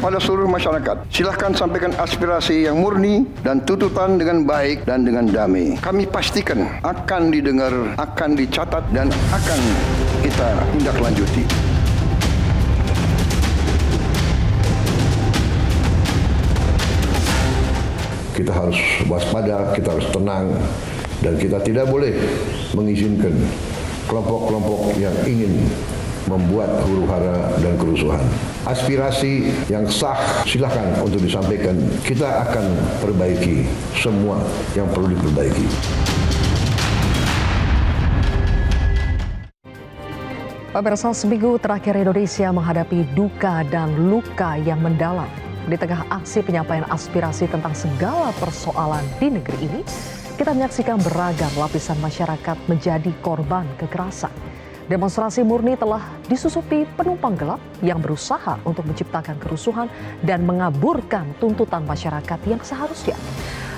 kepada seluruh masyarakat. Silahkan sampaikan aspirasi yang murni dan tuntutan dengan baik dan dengan damai. Kami pastikan akan didengar, akan dicatat, dan akan kita tindak lanjuti. Kita harus waspada, kita harus tenang, dan kita tidak boleh mengizinkan kelompok-kelompok yang ingin membuat huru-hara dan kerusuhan. Aspirasi yang sah silakan untuk disampaikan. Kita akan perbaiki semua yang perlu diperbaiki. Pemirsa, seminggu terakhir Indonesia menghadapi duka dan luka yang mendalam. Di tengah aksi penyampaian aspirasi tentang segala persoalan di negeri ini, kita menyaksikan beragam lapisan masyarakat menjadi korban kekerasan. Demonstrasi murni telah disusupi penumpang gelap yang berusaha untuk menciptakan kerusuhan dan mengaburkan tuntutan masyarakat yang seharusnya.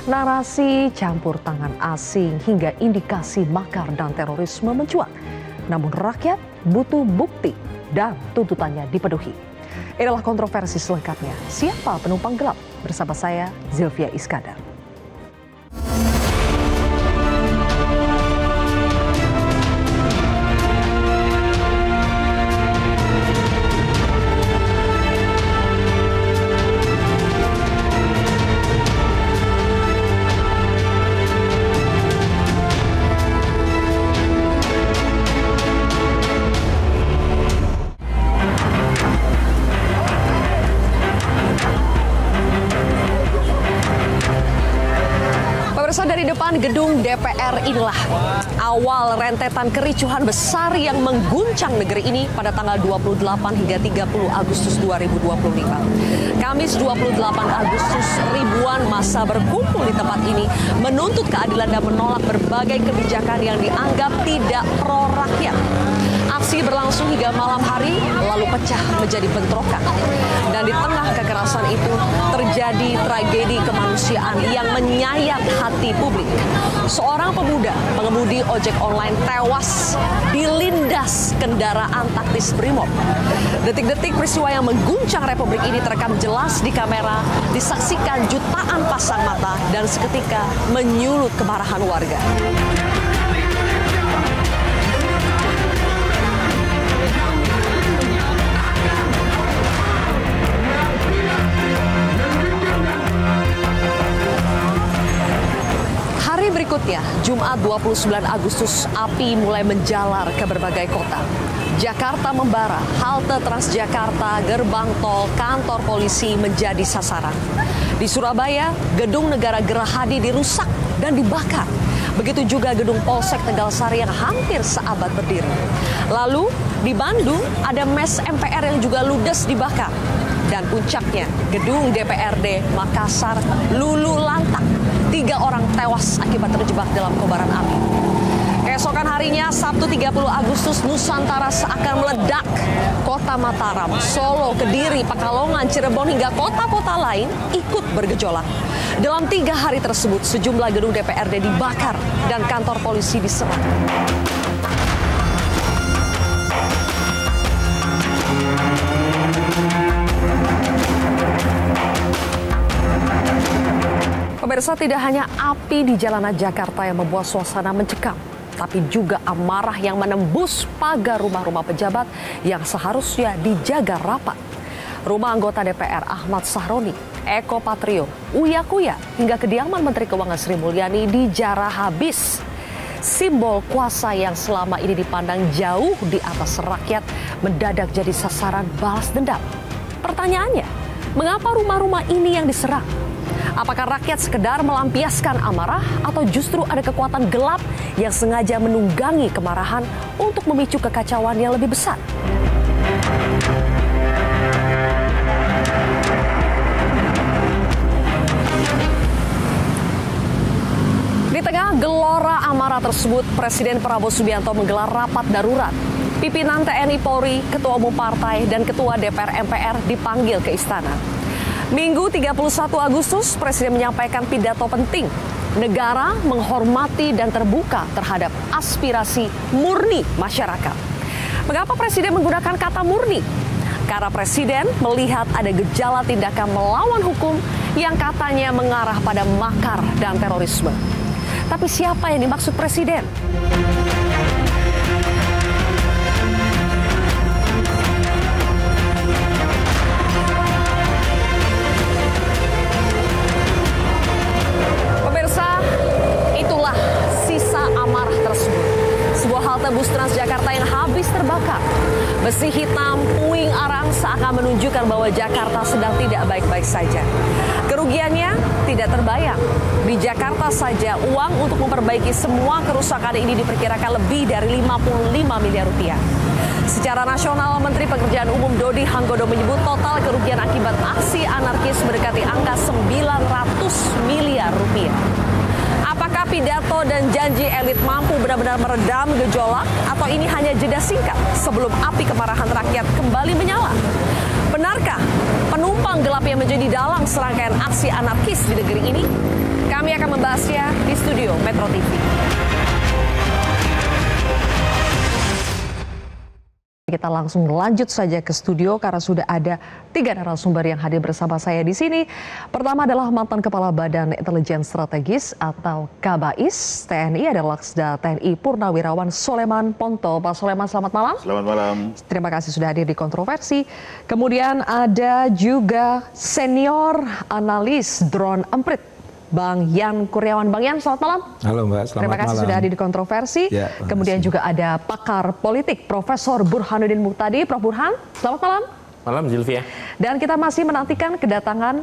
Narasi campur tangan asing hingga indikasi makar dan terorisme mencuat. Namun rakyat butuh bukti dan tuntutannya dipenuhi. Inilah kontroversi selengkapnya. Siapa penumpang gelap? Bersama saya, Zilvia Iskandar. Dari depan gedung DPR inilah awal rentetan kericuhan besar yang mengguncang negeri ini pada tanggal 28 hingga 30 Agustus 2025. Kamis 28 Agustus, ribuan massa berkumpul di tempat ini menuntut keadilan dan menolak berbagai kebijakan yang dianggap tidak pro rakyat. Aksi berlangsung hingga malam hari, lalu pecah menjadi bentrokan. Dan di tengah kekerasan itu terjadi tragedi kemanusiaan yang menyayat hati publik. Seorang pemuda pengemudi ojek online tewas dilindas kendaraan taktis Brimob. Detik-detik peristiwa yang mengguncang Republik ini terekam jelas di kamera, disaksikan jutaan pasang mata dan seketika menyulut kemarahan warga. Berikutnya, Jumat 29 Agustus, api mulai menjalar ke berbagai kota. Jakarta membara, halte Transjakarta, gerbang tol, kantor polisi menjadi sasaran. Di Surabaya, gedung Negara Gerahadi dirusak dan dibakar. Begitu juga gedung Polsek Tegalsari yang hampir seabad berdiri. Lalu, di Bandung ada mes MPR yang juga ludes dibakar. Dan puncaknya, gedung DPRD Makassar luluh lantak. 3 orang tewas akibat terjebak dalam kobaran api. Keesokan harinya, Sabtu 30 Agustus, Nusantara seakan meledak. Kota Mataram, Solo, Kediri, Pekalongan, Cirebon hingga kota-kota lain ikut bergejolak. Dalam 3 hari tersebut, sejumlah gedung DPRD dibakar dan kantor polisi diserang. Pemirsa, tidak hanya api di jalanan Jakarta yang membuat suasana mencekam, tapi juga amarah yang menembus pagar rumah-rumah pejabat yang seharusnya dijaga rapat. Rumah anggota DPR Ahmad Sahroni, Eko Patrio, Uya Kuya, hingga kediaman Menteri Keuangan Sri Mulyani dijarah habis. Simbol kuasa yang selama ini dipandang jauh di atas rakyat mendadak jadi sasaran balas dendam. Pertanyaannya, mengapa rumah-rumah ini yang diserang? Apakah rakyat sekedar melampiaskan amarah atau justru ada kekuatan gelap yang sengaja menunggangi kemarahan untuk memicu kekacauan yang lebih besar? Di tengah gelora amarah tersebut, Presiden Prabowo Subianto menggelar rapat darurat. Pimpinan TNI Polri, Ketua Umum Partai, dan Ketua DPR MPR dipanggil ke istana. Minggu 31 Agustus, Presiden menyampaikan pidato penting. Negara menghormati dan terbuka terhadap aspirasi murni masyarakat. Mengapa Presiden menggunakan kata murni? Karena Presiden melihat ada gejala tindakan melawan hukum yang katanya mengarah pada makar dan terorisme. Tapi siapa yang dimaksud Presiden? Bus Transjakarta yang habis terbakar. Besi hitam puing arang seakan menunjukkan bahwa Jakarta sedang tidak baik-baik saja. Kerugiannya tidak terbayang. Di Jakarta saja uang untuk memperbaiki semua kerusakan ini diperkirakan lebih dari 55 miliar rupiah. Secara nasional, Menteri Pekerjaan Umum Dodi Hanggodo menyebut total kerugian akibat aksi anarkis mendekati angka 900 miliar rupiah. Apakah pidato dan janji elit mampu benar-benar meredam gejolak atau ini hanya jeda singkat sebelum api kemarahan rakyat kembali menyala? Benarkah penumpang gelap yang menjadi dalang serangkaian aksi anarkis di negeri ini? Kami akan membahasnya di studio Metro TV. Kita langsung lanjut saja ke studio karena sudah ada 3 narasumber yang hadir bersama saya di sini. Pertama adalah mantan Kepala Badan Intelijen Strategis atau KBAIS TNI, ada Laksda TNI Purnawirawan Soleman Ponto. Pak Soleman, selamat malam. Selamat malam. Terima kasih sudah hadir di Kontroversi. Kemudian ada juga senior analis drone emprit, Bang Yan Kurniawan. Bang Yan, selamat malam. Halo Mbak, selamat malam. Terima kasih sudah hadir di Kontroversi. Ya, kemudian juga ada pakar politik Profesor Burhanuddin Muhtadi. Prof. Burhan, selamat malam. Malam Zilvia. Dan kita masih menantikan kedatangan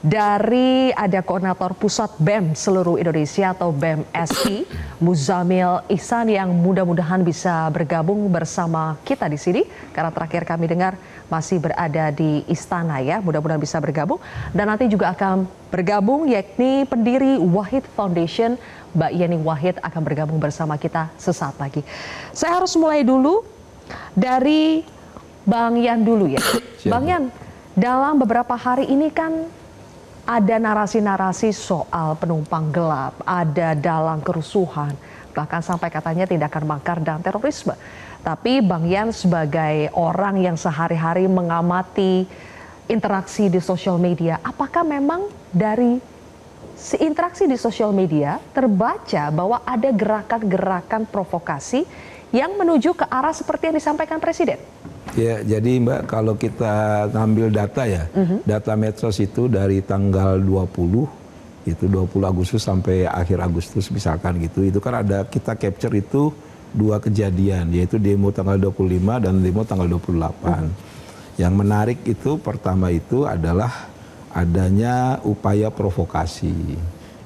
dari ada Koordinator Pusat BEM seluruh Indonesia atau BEM SI, Muzamil Ihsan, yang mudah-mudahan bisa bergabung bersama kita di sini. Karena terakhir kami dengar masih berada di istana ya, mudah-mudahan bisa bergabung. Dan nanti juga akan bergabung yakni pendiri Wahid Foundation, Mbak Yeni Wahid akan bergabung bersama kita sesaat lagi. Saya harus mulai dulu dari Bang Yan dulu ya. Bang Yan, dalam beberapa hari ini kan ada narasi-narasi soal penumpang gelap, ada dalang kerusuhan, bahkan sampai katanya tindakan makar dan terorisme. Tapi Bang Yan sebagai orang yang sehari-hari mengamati interaksi di sosial media, apakah memang dari interaksi di sosial media terbaca bahwa ada gerakan-gerakan provokasi yang menuju ke arah seperti yang disampaikan Presiden? Ya, jadi Mbak, kalau kita ngambil data ya, data medsos itu dari tanggal 20 Agustus sampai akhir Agustus misalkan gitu, itu kan ada kita capture itu 2 kejadian, yaitu demo tanggal 25 dan demo tanggal 28. Yang menarik itu pertama itu adalah adanya upaya provokasi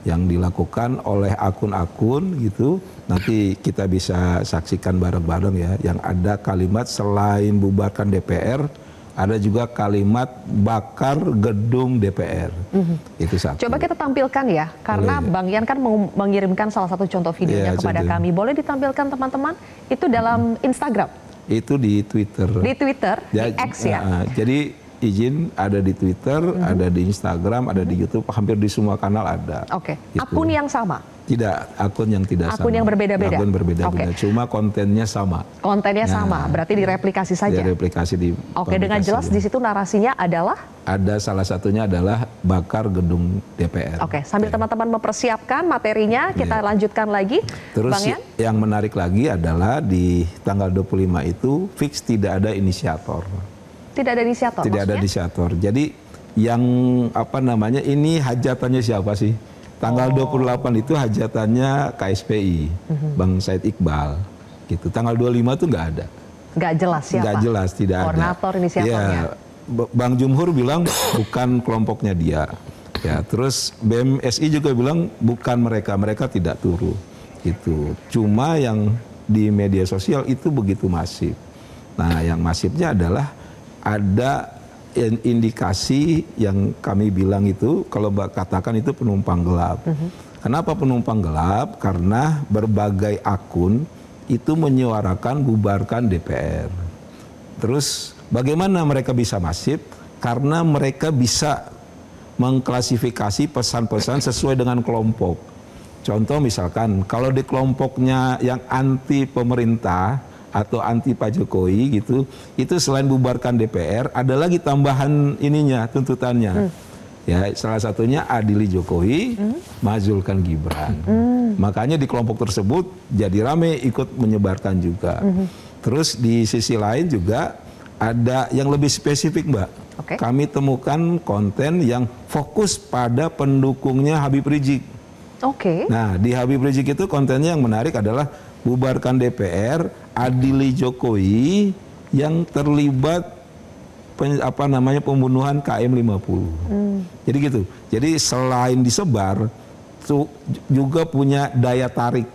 yang dilakukan oleh akun-akun gitu. Nanti kita bisa saksikan bareng-bareng ya, yang ada kalimat selain bubarkan DPR, ada juga kalimat bakar gedung DPR. Itu satu. Coba kita tampilkan ya, karena boleh. Bang Yan kan mengirimkan salah satu contoh videonya kepada kami. Boleh ditampilkan teman-teman? Itu dalam Instagram? Itu di Twitter. Di Twitter, di X ya? Jadi izin ada di Twitter, ada di Instagram, ada di YouTube, hampir di semua kanal ada. Oke, Gitu. akun yang sama? Tidak, akun yang tidak sama. Akun yang berbeda-beda? Akun berbeda-beda, cuma kontennya sama. Kontennya sama, berarti direplikasi saja? Direplikasi di. Oke, dengan jelas di situ narasinya adalah? Ada salah satunya adalah bakar gedung DPR. Oke, sambil teman-teman mempersiapkan materinya, kita lanjutkan lagi. Terus Bang Yan? yang menarik lagi adalah di tanggal 25 itu fix tidak ada inisiator. Tidak ada inisiator? Tidak ada inisiator. Jadi yang apa namanya, ini hajatannya siapa sih? Tanggal 28 itu hajatannya KSPI, Bang Said Iqbal. Gitu. Tanggal 25 itu nggak ada. Nggak jelas siapa? Nggak jelas, tidak ada. Koordinator inisiatornya? Ya, Bang Jumhur bilang bukan kelompoknya dia. Ya, terus BMSI juga bilang bukan mereka, mereka tidak turun. Gitu. Cuma yang di media sosial itu begitu masif. Nah, yang masifnya adalah ada indikasi yang kami bilang itu, kalau Mbak katakan itu penumpang gelap. Kenapa penumpang gelap? Karena berbagai akun itu menyuarakan bubarkan DPR. Terus bagaimana mereka bisa masif? Karena mereka bisa mengklasifikasi pesan-pesan sesuai dengan kelompok. Contoh misalkan, kalau di kelompoknya yang anti pemerintah, atau anti Pak Jokowi gitu, itu selain bubarkan DPR, ada lagi tambahan ininya tuntutannya. Ya, salah satunya adili Jokowi, majulkan Gibran. Makanya di kelompok tersebut jadi rame ikut menyebarkan juga. Terus di sisi lain juga ada yang lebih spesifik, Mbak. Kami temukan konten yang fokus pada pendukungnya Habib Rizik. Nah, di Habib Rizik itu kontennya yang menarik adalah bubarkan DPR, adili Jokowi yang terlibat pembunuhan KM 50. Jadi gitu. Jadi selain disebar, tuh juga punya daya tarik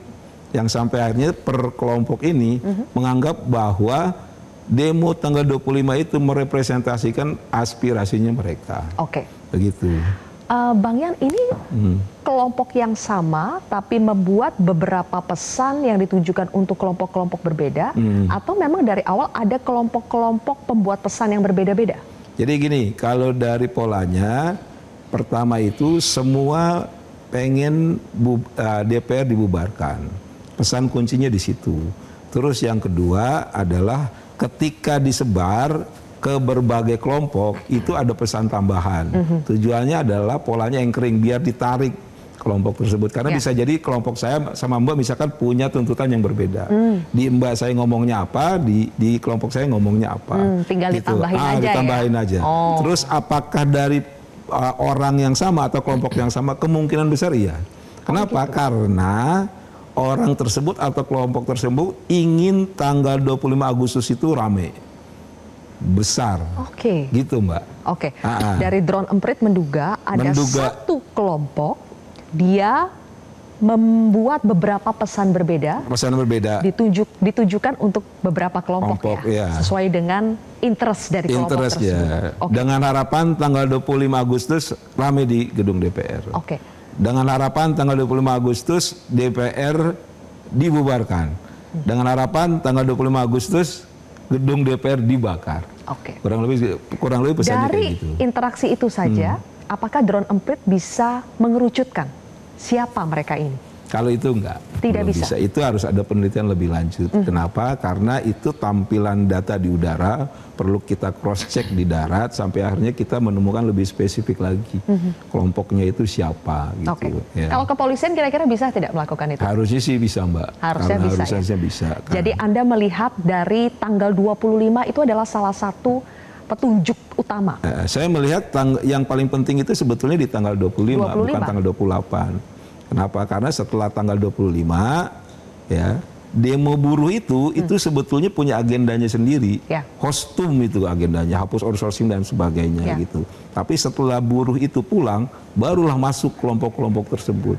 yang sampai akhirnya per kelompok ini menganggap bahwa demo tanggal 25 itu merepresentasikan aspirasinya mereka. Begitu. Bang Yan, ini kelompok yang sama tapi membuat beberapa pesan yang ditujukan untuk kelompok-kelompok berbeda, atau memang dari awal ada kelompok-kelompok pembuat pesan yang berbeda-beda? Jadi gini, kalau dari polanya, pertama itu semua pengen DPR dibubarkan. Pesan kuncinya di situ. Terus yang kedua adalah ketika disebar ke berbagai kelompok, itu ada pesan tambahan. Tujuannya adalah polanya anchoring, biar ditarik kelompok tersebut. Karena bisa jadi kelompok saya sama Mbak misalkan punya tuntutan yang berbeda. Di Mbak saya ngomongnya apa, di kelompok saya ngomongnya apa. Tinggal gitu. ditambahin aja ya? Terus apakah dari orang yang sama atau kelompok yang sama? Kemungkinan besar iya. Kenapa? Karena orang tersebut atau kelompok tersebut ingin tanggal 25 Agustus itu rame. Besar, gitu Mbak. Dari drone emprit menduga ada satu kelompok dia membuat beberapa pesan berbeda. Ditujukan untuk beberapa kelompok ya. Sesuai dengan interest dari kelompok tersebut. Ya. Dengan harapan tanggal 25 Agustus rame di gedung DPR. Dengan harapan tanggal 25 Agustus DPR dibubarkan. Dengan harapan tanggal 25 Agustus gedung DPR dibakar. Kurang lebih pesannya dari kayak gitu. Interaksi itu saja, apakah drone emprit bisa mengerucutkan siapa mereka ini? Kalau itu enggak, tidak bisa. Itu harus ada penelitian lebih lanjut. Kenapa? Karena itu tampilan data di udara perlu kita cross check di darat sampai akhirnya kita menemukan lebih spesifik lagi kelompoknya itu siapa. Gitu. Ya. Kalau kepolisian kira-kira bisa tidak melakukan itu? Harusnya sih bisa, Mbak. Harusnya bisa. Jadi Anda melihat dari tanggal 25 itu adalah salah satu petunjuk utama. Saya melihat yang paling penting itu sebetulnya di tanggal 25. Bukan tanggal 28. Kenapa? Karena setelah tanggal 25 ya, demo buruh itu sebetulnya punya agendanya sendiri. Kostum itu agendanya, hapus outsourcing dan sebagainya gitu. Tapi setelah buruh itu pulang, barulah masuk kelompok-kelompok tersebut.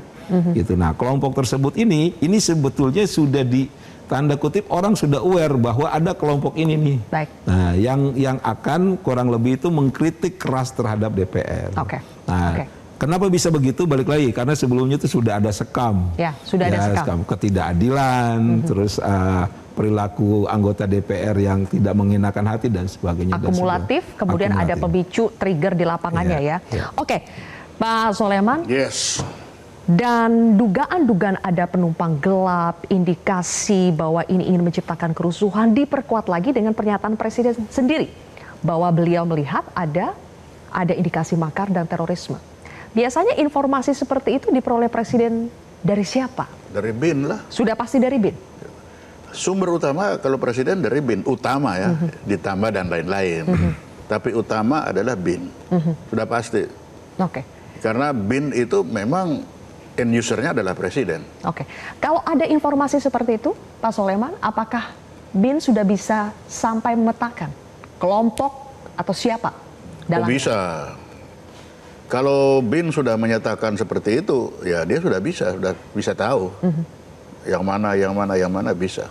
Gitu. Nah, kelompok tersebut ini sebetulnya sudah di tanda kutip orang sudah aware bahwa ada kelompok ini nih. Nah, yang akan kurang lebih itu mengkritik keras terhadap DPR. Kenapa bisa begitu? Balik lagi karena sebelumnya itu sudah ada sekam. Sudah ada sekam. Ketidakadilan, terus perilaku anggota DPR yang tidak mengenakan hati dan sebagainya. Akumulatif, kemudian ada pemicu trigger di lapangannya ya. Pak Soleman. Dan dugaan-dugaan ada penumpang gelap, indikasi bahwa ini ingin menciptakan kerusuhan diperkuat lagi dengan pernyataan Presiden sendiri bahwa beliau melihat ada indikasi makar dan terorisme. Biasanya informasi seperti itu diperoleh Presiden dari siapa? Dari BIN lah. Sudah pasti dari BIN? Sumber utama kalau Presiden dari BIN, utama ya, ditambah dan lain-lain. Tapi utama adalah BIN, sudah pasti. Karena BIN itu memang end usernya adalah Presiden. Kalau ada informasi seperti itu, Pak Soleman, apakah BIN sudah bisa sampai memetakan kelompok atau siapa dalamnya? Bisa. Kalau BIN sudah menyatakan seperti itu, ya dia sudah bisa tahu yang mana bisa.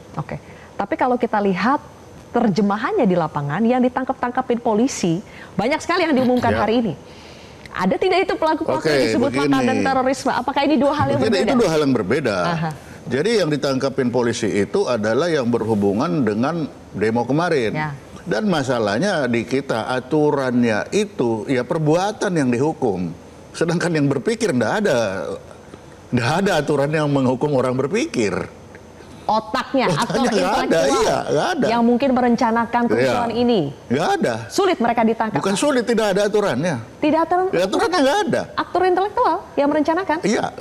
Tapi kalau kita lihat terjemahannya di lapangan, yang ditangkap-tangkapin polisi banyak sekali yang diumumkan hari ini. Ada tidak itu pelaku-pelaku yang disebut makar dan terorisme? Apakah ini dua hal yang berbeda? Itu dua hal yang berbeda. Jadi yang ditangkapin polisi itu adalah yang berhubungan dengan demo kemarin. Dan masalahnya di kita aturannya itu ya perbuatan yang dihukum. Sedangkan yang berpikir nggak ada aturan yang menghukum orang berpikir. Otaknya, aktor intelektual nggak ada. yang mungkin merencanakan kerusuhan ini. Nggak ada. Sulit mereka ditangkap. Bukan sulit, tidak ada aturannya. Tidak ada aturannya, nggak ada. Aktor intelektual yang merencanakan. Iya.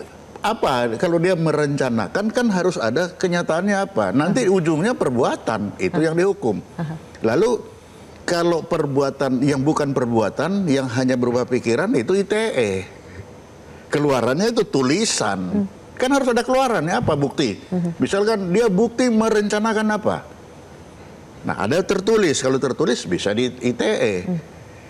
Apa? Kalau dia merencanakan kan harus ada kenyataannya apa. Nanti ujungnya perbuatan, itu yang dihukum. Lalu kalau perbuatan yang bukan perbuatan, yang hanya berupa pikiran, itu ITE. Keluarannya itu tulisan. Kan harus ada keluarannya, apa bukti. Misalkan dia bukti merencanakan apa. Nah, ada tertulis. Kalau tertulis bisa di ITE.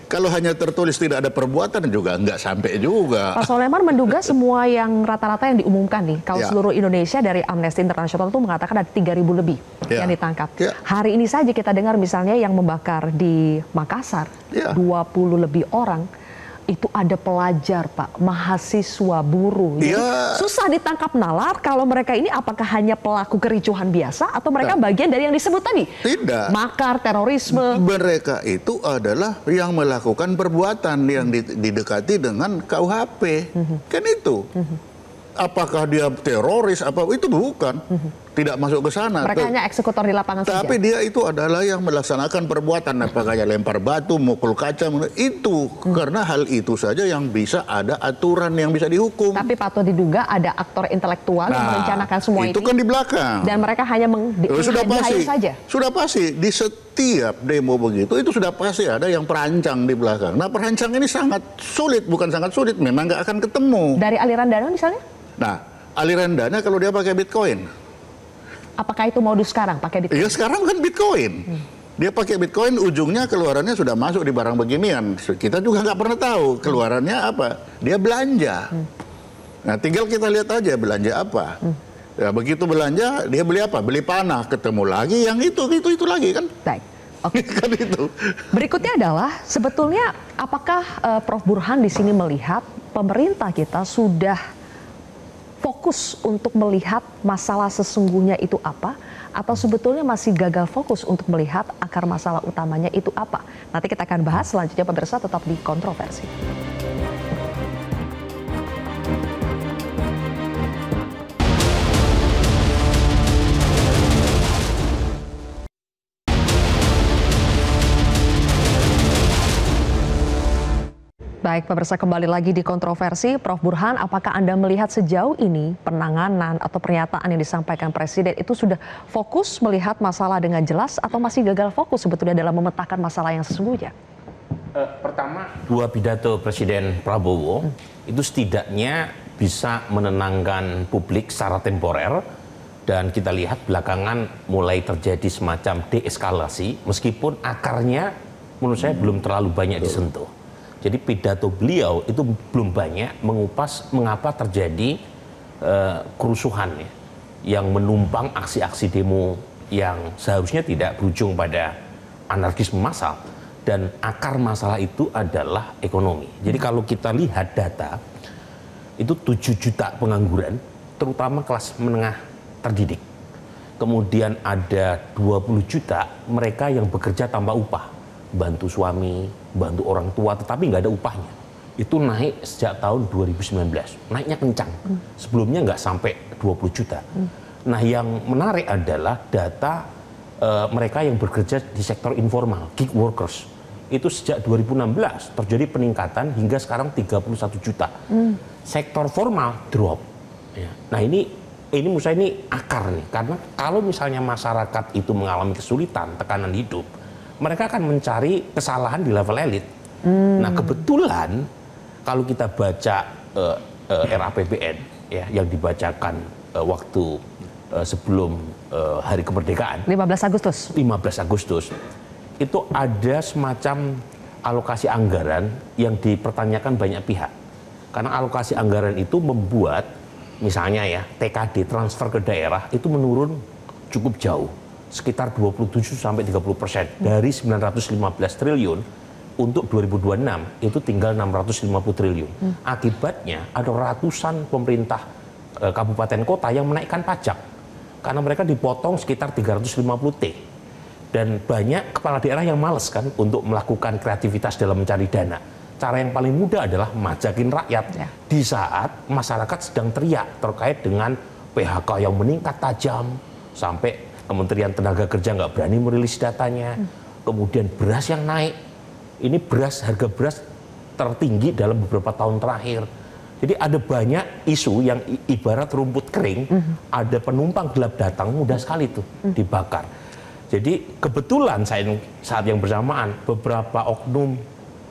Kalau hanya tertulis tidak ada perbuatan juga nggak sampai juga. Pak Soleman menduga semua yang rata-rata yang diumumkan nih, kalau seluruh Indonesia dari Amnesty International itu mengatakan ada 3.000 lebih yang ditangkap. Hari ini saja kita dengar misalnya yang membakar di Makassar, 20 lebih orang. Itu ada pelajar, Pak, mahasiswa, buruh. Jadi susah ditangkap nalar kalau mereka ini apakah hanya pelaku kericuhan biasa atau mereka bagian dari yang disebut tadi? Tidak. Makar, terorisme. Mereka itu adalah yang melakukan perbuatan yang didekati dengan KUHP. Kan itu. Apakah dia teroris, apa itu bukan. Tidak masuk ke sana. Mereka hanya eksekutor di lapangan saja. Tapi dia itu adalah yang melaksanakan perbuatan, apakah lempar batu, mukul kaca, itu. Karena hal itu saja yang bisa ada aturan yang bisa dihukum. Tapi patut diduga ada aktor intelektual yang merencanakan semua itu kan di belakang. Dan mereka hanya sudah pasti saja. Sudah pasti di setiap demo begitu itu sudah pasti ada yang perancang di belakang. Nah, perancang ini sangat sulit, bukan sangat sulit, memang nggak akan ketemu. Dari aliran dana misalnya? Nah, aliran dana kalau dia pakai Bitcoin. Apakah itu modus sekarang pakai Bitcoin? Iya, sekarang kan Bitcoin. Dia pakai Bitcoin, ujungnya keluarannya sudah masuk di barang beginian. Kita juga nggak pernah tahu keluarannya apa. Dia belanja. Nah, tinggal kita lihat aja belanja apa. Ya, begitu belanja, dia beli apa? Beli panah, ketemu lagi yang itu lagi kan. Baik. Oke. Kan itu. Berikutnya adalah sebetulnya apakah Prof Burhan di sini melihat pemerintah kita sudah fokus untuk melihat masalah sesungguhnya itu apa, atau sebetulnya masih gagal fokus untuk melihat akar masalah utamanya itu apa? Nanti kita akan bahas selanjutnya, pemirsa, tetap di Kontroversi. Baik, pemirsa, kembali lagi di Kontroversi. Prof Burhan, apakah Anda melihat sejauh ini penanganan atau pernyataan yang disampaikan Presiden itu sudah fokus melihat masalah dengan jelas atau masih gagal fokus sebetulnya dalam memetakan masalah yang sesungguhnya? Pertama, dua pidato Presiden Prabowo itu setidaknya bisa menenangkan publik secara temporer, dan kita lihat belakangan mulai terjadi semacam deeskalasi meskipun akarnya menurut saya belum terlalu banyak disentuh. Jadi pidato beliau itu belum banyak mengupas mengapa terjadi kerusuhan yang menumpang aksi-aksi demo yang seharusnya tidak berujung pada anarkisme massal, dan akar masalah itu adalah ekonomi. Jadi kalau kita lihat data itu 7 juta pengangguran, terutama kelas menengah terdidik. Kemudian ada 20 juta mereka yang bekerja tanpa upah, bantu suami, bantu orang tua, tetapi nggak ada upahnya. Itu naik sejak tahun 2019, naiknya kencang. Sebelumnya nggak sampai 20 juta. Nah, yang menarik adalah data mereka yang bekerja di sektor informal, gig workers. Itu sejak 2016 terjadi peningkatan hingga sekarang 31 juta. Sektor formal drop. Ya. Nah, ini menurut saya ini akar nih, karena kalau misalnya masyarakat itu mengalami kesulitan, tekanan hidup, mereka akan mencari kesalahan di level elit. Nah, kebetulan kalau kita baca RAPBN ya, yang dibacakan waktu sebelum hari kemerdekaan 15 Agustus itu ada semacam alokasi anggaran yang dipertanyakan banyak pihak, karena alokasi anggaran itu membuat misalnya ya TKD, transfer ke daerah, itu menurun cukup jauh, sekitar 27-30%. Dari 915 triliun untuk 2026 itu tinggal 650 triliun. Akibatnya ada ratusan pemerintah kabupaten kota yang menaikkan pajak karena mereka dipotong sekitar 350 T. Dan banyak kepala daerah yang males kan untuk melakukan kreativitas dalam mencari dana. Cara yang paling mudah adalah majakin rakyat di saat masyarakat sedang teriak terkait dengan PHK yang meningkat tajam, sampai Kementerian Tenaga Kerja nggak berani merilis datanya. Kemudian beras yang naik, ini harga beras tertinggi dalam beberapa tahun terakhir. Jadi ada banyak isu yang ibarat rumput kering, ada penumpang gelap datang, mudah sekali tuh dibakar. Jadi kebetulan saat yang bersamaan beberapa oknum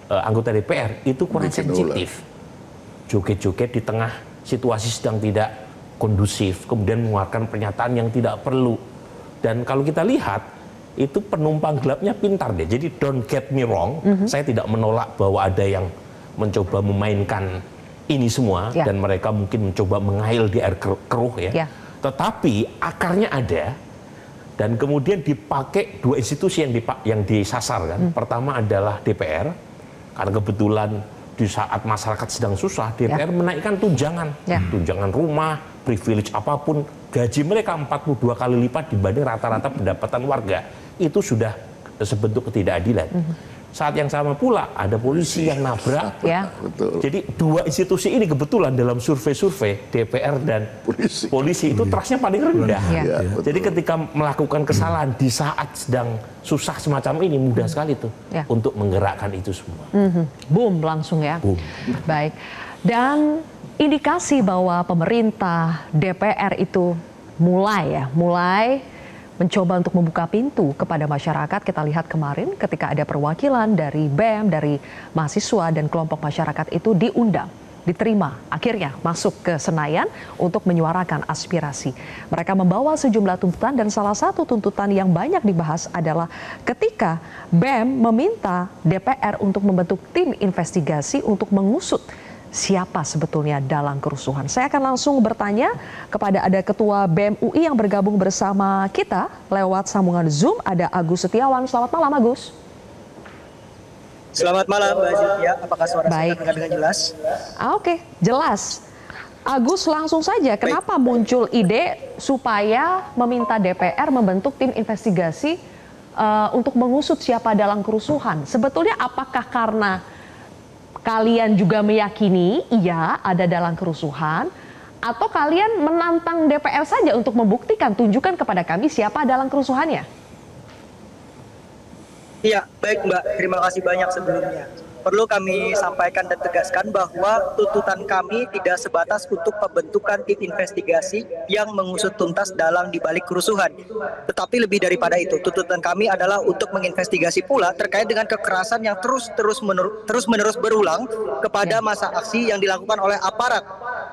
anggota DPR itu kurang sensitif. Joget-joget di tengah situasi sedang tidak kondusif, kemudian mengeluarkan pernyataan yang tidak perlu. Dan kalau kita lihat, itu penumpang gelapnya pintar deh. Jadi don't get me wrong, saya tidak menolak bahwa ada yang mencoba memainkan ini semua, dan mereka mungkin mencoba mengail di air keruh ya. Tetapi akarnya ada, dan kemudian dipakai dua institusi yang disasar kan. Pertama adalah DPR, karena kebetulan di saat masyarakat sedang susah, DPR menaikkan tunjangan, tunjangan rumah, privilege apapun, gaji mereka 42 kali lipat dibanding rata-rata pendapatan warga. Itu sudah sebentuk ketidakadilan. Saat yang sama pula ada polisi yang nabrak. Jadi dua institusi ini kebetulan dalam survei-survei DPR dan polisi itu trustnya paling rendah. Jadi ketika melakukan kesalahan di saat sedang susah semacam ini, mudah sekali tuh untuk menggerakkan itu semua. Boom langsung ya. Boom. Baik. Dan indikasi bahwa pemerintah DPR itu mulai mencoba untuk membuka pintu kepada masyarakat. Kita lihat kemarin ketika ada perwakilan dari BEM, dari mahasiswa dan kelompok masyarakat itu diundang, diterima, akhirnya masuk ke Senayan untuk menyuarakan aspirasi. Mereka membawa sejumlah tuntutan dan salah satu tuntutan yang banyak dibahas adalah ketika BEM meminta DPR untuk membentuk tim investigasi untuk mengusut siapa sebetulnya dalang kerusuhan. Saya akan langsung bertanya kepada ada Ketua BEM UI yang bergabung bersama kita lewat sambungan Zoom, ada Agus Setiawan. Selamat malam, Agus. Selamat malam, Mbak Zilvia. Apakah suara saya terdengar dengan jelas? Oke, jelas. Agus, langsung saja, kenapa muncul ide supaya meminta DPR membentuk tim investigasi untuk mengusut siapa dalang kerusuhan? Sebetulnya apakah karena kalian juga meyakini iya ada dalang kerusuhan, atau kalian menantang DPR saja untuk membuktikan, tunjukkan kepada kami siapa dalang kerusuhannya? Iya, baik Mbak. Terima kasih banyak sebelumnya. Perlu kami sampaikan dan tegaskan bahwa tuntutan kami tidak sebatas untuk pembentukan tim investigasi yang mengusut tuntas dalang di balik kerusuhan. Tetapi lebih daripada itu, tuntutan kami adalah untuk menginvestigasi pula terkait dengan kekerasan yang terus-menerus berulang kepada masa aksi yang dilakukan oleh aparat,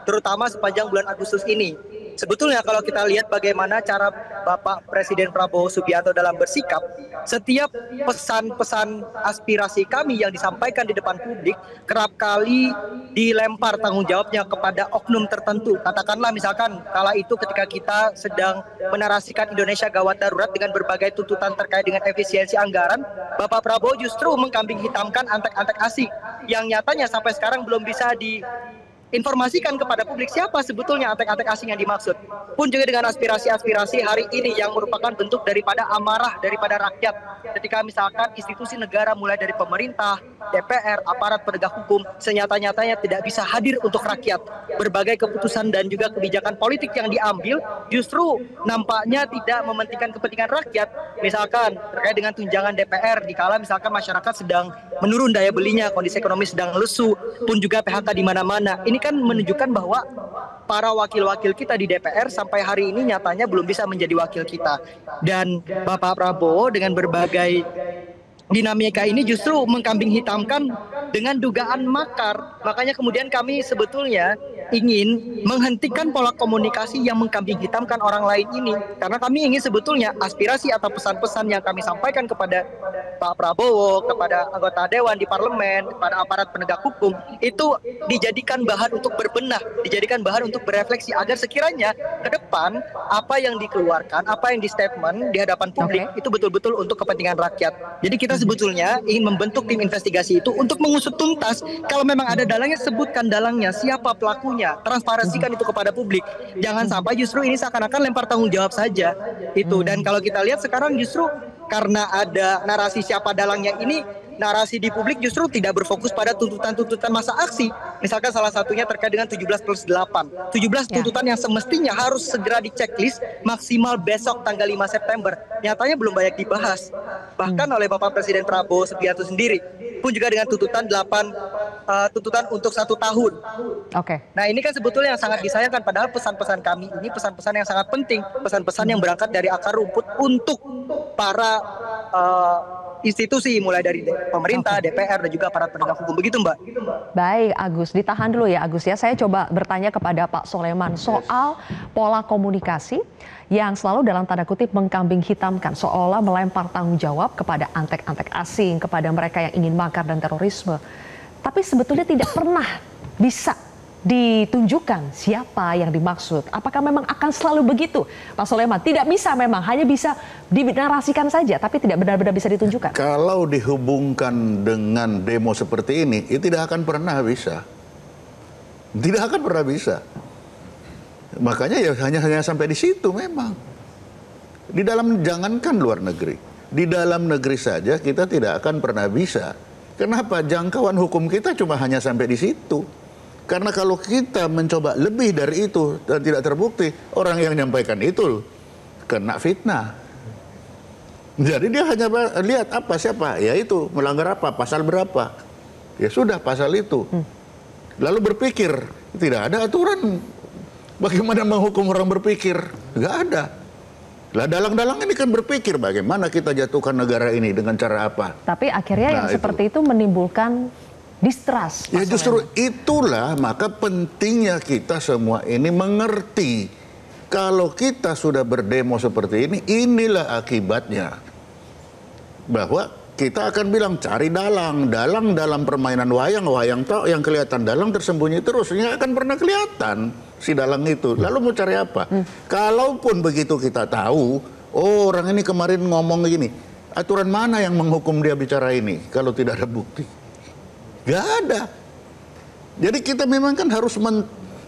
terutama sepanjang bulan Agustus ini. Sebetulnya kalau kita lihat bagaimana cara Bapak Presiden Prabowo Subianto dalam bersikap, setiap pesan-pesan aspirasi kami yang disampaikan di depan publik kerap kali dilempar tanggung jawabnya kepada oknum tertentu. Katakanlah misalkan kala itu ketika kita sedang menarasikan Indonesia gawat darurat dengan berbagai tuntutan terkait dengan efisiensi anggaran, Bapak Prabowo justru mengkambing hitamkan antek-antek asing yang nyatanya sampai sekarang belum bisa informasikan kepada publik siapa sebetulnya antek-antek asing yang dimaksud. Pun juga dengan aspirasi-aspirasi hari ini yang merupakan bentuk daripada amarah daripada rakyat. Ketika misalkan institusi negara mulai dari pemerintah, DPR, aparat penegak hukum senyata-nyatanya tidak bisa hadir untuk rakyat. Berbagai keputusan dan juga kebijakan politik yang diambil justru nampaknya tidak mementingkan kepentingan rakyat. Misalkan terkait dengan tunjangan DPR dikala misalkan masyarakat sedang menurun daya belinya, kondisi ekonomi sedang lesu, pun juga PHK di mana-mana. Ini kan menunjukkan bahwa para wakil-wakil kita di DPR sampai hari ini nyatanya belum bisa menjadi wakil kita. Dan Bapak Prabowo dengan berbagai dinamika ini justru mengkambing hitamkan dengan dugaan makar. Makanya kemudian kami sebetulnya ingin menghentikan pola komunikasi yang mengkambing hitamkan orang lain ini. Karena kami ingin sebetulnya aspirasi atau pesan-pesan yang kami sampaikan kepada Pak Prabowo, kepada anggota Dewan di Parlemen, kepada aparat penegak hukum, itu dijadikan bahan untuk berbenah, dijadikan bahan untuk berefleksi agar sekiranya ke depan apa yang dikeluarkan, apa yang di statement di hadapan publik itu betul-betul untuk kepentingan rakyat. Jadi kita sebetulnya ingin membentuk tim investigasi itu untuk mengusut tuntas. Kalau memang ada dalangnya, sebutkan dalangnya, siapa pelakunya, transparansikan itu kepada publik. Jangan sampai justru ini seakan-akan lempar tanggung jawab saja itu. Dan kalau kita lihat sekarang justru karena ada narasi siapa dalangnya ini narasi di publik justru tidak berfokus pada tuntutan-tuntutan masa aksi. Misalkan salah satunya terkait dengan 17+8. 17 tuntutan yang semestinya harus segera di-checklist maksimal besok tanggal 5 September. Nyatanya belum banyak dibahas. Bahkan oleh Bapak Presiden Prabowo Subianto sendiri pun juga dengan tuntutan 8 tuntutan untuk 1 tahun. Nah ini kan sebetulnya yang sangat disayangkan, padahal pesan-pesan kami ini pesan-pesan yang sangat penting, pesan-pesan yang berangkat dari akar rumput untuk para institusi, mulai dari pemerintah, DPR, dan juga aparat penegak hukum. Begitu, Mbak. Baik, Agus. Ditahan dulu ya, Agus ya. Saya coba bertanya kepada Pak Soleman soal pola komunikasi yang selalu dalam tanda kutip mengkambing hitamkan, seolah melempar tanggung jawab kepada antek-antek asing, kepada mereka yang ingin makar dan terorisme. Tapi sebetulnya tidak pernah bisa ditunjukkan siapa yang dimaksud. Apakah memang akan selalu begitu, Pak Soleman? Tidak bisa memang, hanya bisa dinarasikan saja, tapi tidak benar-benar bisa ditunjukkan. Kalau dihubungkan dengan demo seperti ini, itu tidak akan pernah bisa. Tidak akan pernah bisa. Makanya ya hanya sampai di situ memang. Di dalam, jangankan luar negeri, di dalam negeri saja kita tidak akan pernah bisa. Kenapa? Jangkauan hukum kita cuma hanya sampai di situ. Karena kalau kita mencoba lebih dari itu dan tidak terbukti, orang yang menyampaikan itu kena fitnah. Jadi dia hanya lihat siapa, ya itu melanggar apa, pasal berapa. Ya sudah pasal itu. Lalu berpikir, tidak ada aturan bagaimana menghukum orang berpikir. Nggak ada. Lah dalang-dalang ini kan berpikir bagaimana kita jatuhkan negara ini dengan cara apa. Tapi akhirnya yang seperti itu menimbulkan distrust. Ya justru itulah maka pentingnya kita semua ini mengerti kalau kita sudah berdemo seperti ini, inilah akibatnya. Bahwa kita akan bilang cari dalang dalam permainan wayang tok yang kelihatan dalang tersembunyi terus, nggak akan pernah kelihatan si dalang itu. Lalu mau cari apa? Kalaupun begitu kita tahu, oh orang ini kemarin ngomong gini, aturan mana yang menghukum dia bicara ini kalau tidak ada bukti? Gak ada. Jadi kita memang kan harus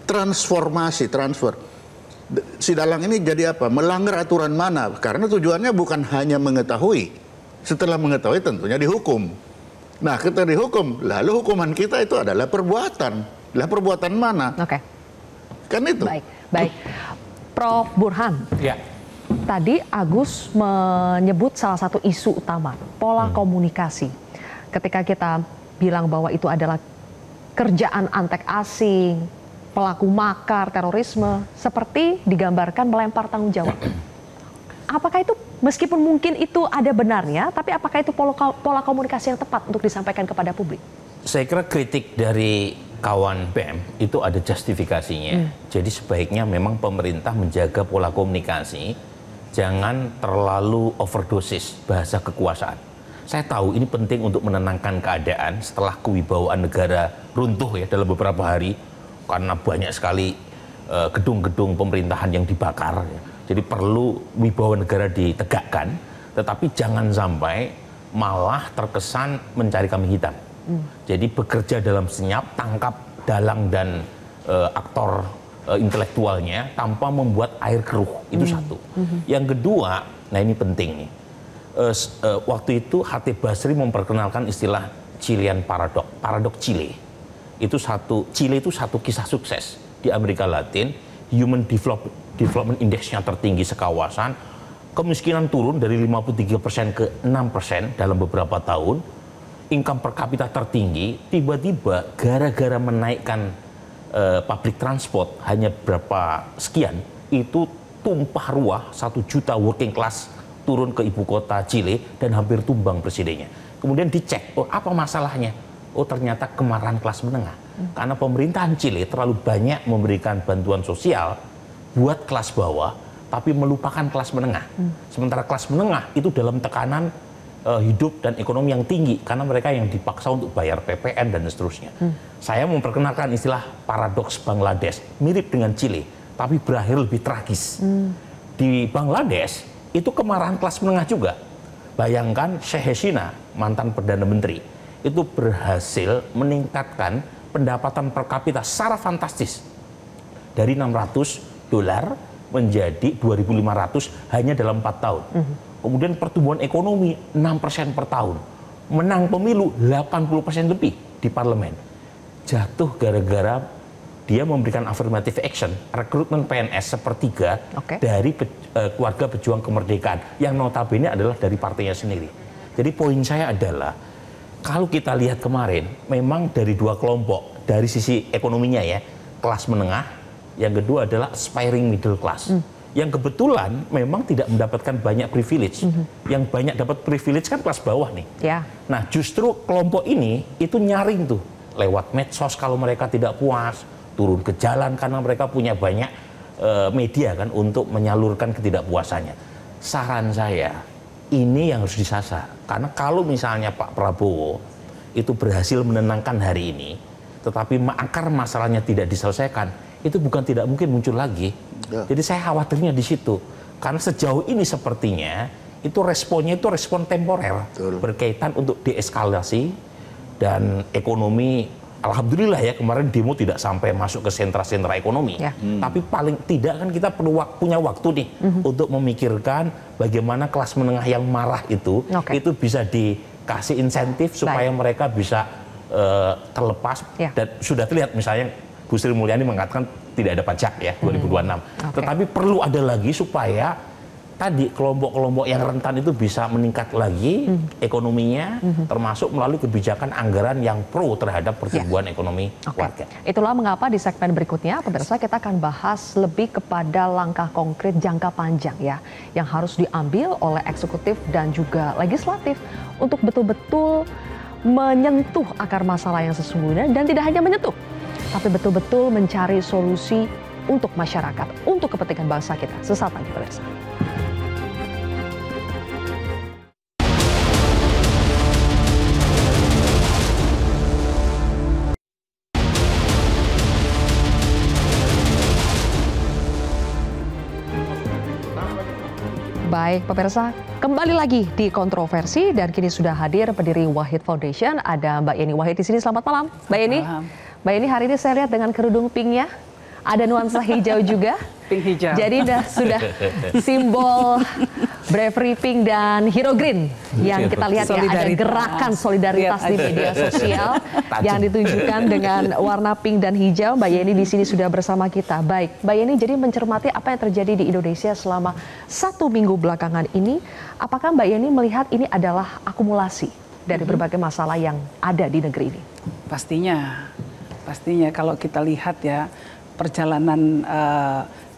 transfer. Si dalang ini jadi apa? Melanggar aturan mana? Karena tujuannya bukan hanya mengetahui. Setelah mengetahui tentunya dihukum. Nah kita dihukum, lalu hukuman kita itu adalah perbuatan. Lah perbuatan mana? Oke. Kan itu. Baik. Prof. Burhan. Ya. Tadi Agus menyebut salah satu isu utama, pola komunikasi. Ketika kita bilang bahwa itu adalah kerjaan antek asing, pelaku makar, terorisme, seperti digambarkan melempar tanggung jawab. Apakah itu, meskipun mungkin itu ada benarnya, tapi apakah itu pola komunikasi yang tepat untuk disampaikan kepada publik? Saya kira kritik dari kawan BEM itu ada justifikasinya. Jadi sebaiknya memang pemerintah menjaga pola komunikasi, jangan terlalu overdosis bahasa kekuasaan. Saya tahu ini penting untuk menenangkan keadaan setelah kewibawaan negara runtuh ya dalam beberapa hari karena banyak sekali gedung-gedung pemerintahan yang dibakar. Ya. Jadi perlu wibawa negara ditegakkan, tetapi jangan sampai malah terkesan mencari kambing hitam. Jadi bekerja dalam senyap, tangkap dalang dan aktor intelektualnya tanpa membuat air keruh. Itu satu. Yang kedua, nah ini penting nih. Waktu itu Hatib Basri memperkenalkan istilah Chilean Paradox Chile. Chile itu satu kisah sukses di Amerika Latin. Human Development Index-nya tertinggi sekawasan, kemiskinan turun dari 53% ke 6% dalam beberapa tahun, income per kapita tertinggi, tiba-tiba gara-gara menaikkan public transport hanya berapa sekian, itu tumpah ruah 1 juta working class turun ke ibu kota Chile dan hampir tumbang presidennya. Kemudian dicek, oh apa masalahnya? Oh ternyata kemarahan kelas menengah. Karena pemerintahan Chile terlalu banyak memberikan bantuan sosial buat kelas bawah, tapi melupakan kelas menengah. Sementara kelas menengah itu dalam tekanan hidup dan ekonomi yang tinggi, karena mereka yang dipaksa untuk bayar PPN dan seterusnya. Saya memperkenalkan istilah paradoks Bangladesh, mirip dengan Chile, tapi berakhir lebih tragis. Di Bangladesh, itu kemarahan kelas menengah juga. Bayangkan Sheikh Hasina, mantan Perdana Menteri, itu berhasil meningkatkan pendapatan per kapita secara fantastis. Dari $600 menjadi 2.500 hanya dalam 4 tahun. Kemudian pertumbuhan ekonomi 6% per tahun. menang pemilu 80% lebih di parlemen. Jatuh gara-gara dia memberikan affirmative action, rekrutmen PNS sepertiga dari keluarga pejuang kemerdekaan, yang notabene adalah dari partainya sendiri. Jadi poin saya adalah, kalau kita lihat kemarin, memang dari dua kelompok, dari sisi ekonominya ya, kelas menengah, yang kedua adalah aspiring middle class. Yang kebetulan memang tidak mendapatkan banyak privilege. Yang banyak dapat privilege kan kelas bawah nih. Nah justru kelompok ini itu nyaring tuh, lewat medsos kalau mereka tidak puas, turun ke jalan karena mereka punya banyak media kan untuk menyalurkan ketidakpuasannya. Saran saya, ini yang harus disasar. Karena kalau misalnya Pak Prabowo itu berhasil menenangkan hari ini, tetapi akar masalahnya tidak diselesaikan, itu bukan tidak mungkin muncul lagi. Jadi saya khawatirnya di situ. Karena sejauh ini sepertinya itu responnya itu respon temporer. Berkaitan untuk deeskalasi dan ekonomi. Alhamdulillah ya, kemarin demo tidak sampai masuk ke sentra-sentra ekonomi. Tapi paling tidak kan kita perlu punya waktu nih untuk memikirkan bagaimana kelas menengah yang marah itu bisa dikasih insentif supaya mereka bisa terlepas. Dan sudah terlihat misalnya Bu Sri Mulyani mengatakan tidak ada pajak ya 2026. Tetapi perlu ada lagi supaya tadi kelompok-kelompok yang rentan itu bisa meningkat lagi ekonominya, termasuk melalui kebijakan anggaran yang pro terhadap pertumbuhan ekonomi warga. Itulah mengapa di segmen berikutnya, pemirsa, kita akan bahas lebih kepada langkah konkret jangka panjang ya, yang harus diambil oleh eksekutif dan juga legislatif untuk betul-betul menyentuh akar masalah yang sesungguhnya, dan tidak hanya menyentuh, tapi betul-betul mencari solusi untuk masyarakat, untuk kepentingan bangsa kita. Sesaat lagi, pemirsa. Baik, pemirsa, kembali lagi di Kontroversi dan kini sudah hadir pendiri Wahid Foundation, ada Mbak Yeni Wahid di sini. Selamat malam, Mbak Yeni. Mbak Yeni, hari ini saya lihat dengan kerudung pinknya, ada nuansa hijau juga. Pink hijau. Jadi sudah simbol Bravery Pink dan Hero Green yang kita lihat ya, ada gerakan solidaritas di media sosial yang ditunjukkan dengan warna pink dan hijau. Mbak Yeni di sini sudah bersama kita. Baik, Mbak Yeni, jadi mencermati apa yang terjadi di Indonesia selama 1 minggu belakangan ini, apakah Mbak Yeni melihat ini adalah akumulasi dari berbagai masalah yang ada di negeri ini? Pastinya kalau kita lihat ya, perjalanan